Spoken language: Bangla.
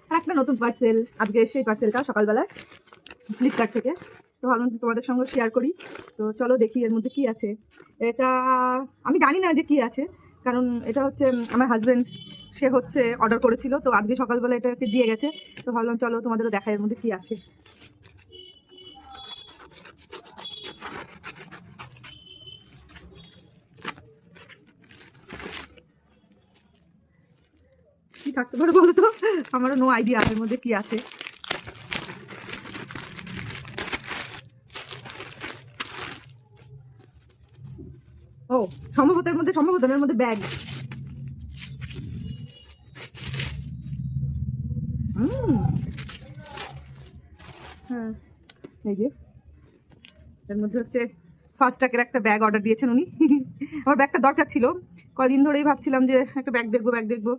আর একটা নতুন পার্সেল আজকে এসে এই পার্সেলটা সকালবেলায় ফ্লিপকার্ট থেকে। তো ভাবলাম তোমাদের সঙ্গে শেয়ার করি। তো চলো দেখি এর মধ্যে কি আছে। এটা আমি জানি না যে কি আছে, কারণ এটা হচ্ছে আমার হাজবেন্ড, সে হচ্ছে অর্ডার করেছিল, তো আজকে সকালবেলা এটাকে দিয়ে গেছে। তো ভাবলাম চলো তোমাদেরও দেখা এর মধ্যে কি আছে। কি থাকতে পারে বলো তো, আমারও নো আইডিয়া এর মধ্যে কি আছে। ও সম্ভবত এর মধ্যে ব্যাগ। হ্যাঁ এই যে এর মধ্যে হচ্ছে ফার্স্ট ট্র্যাকের একটা ব্যাগ অর্ডার দিয়েছেন উনি। আমার ব্যাগটা দরকার ছিল, কদিন ধরেই ভাবছিলাম যে একটা ব্যাগ দেখবো।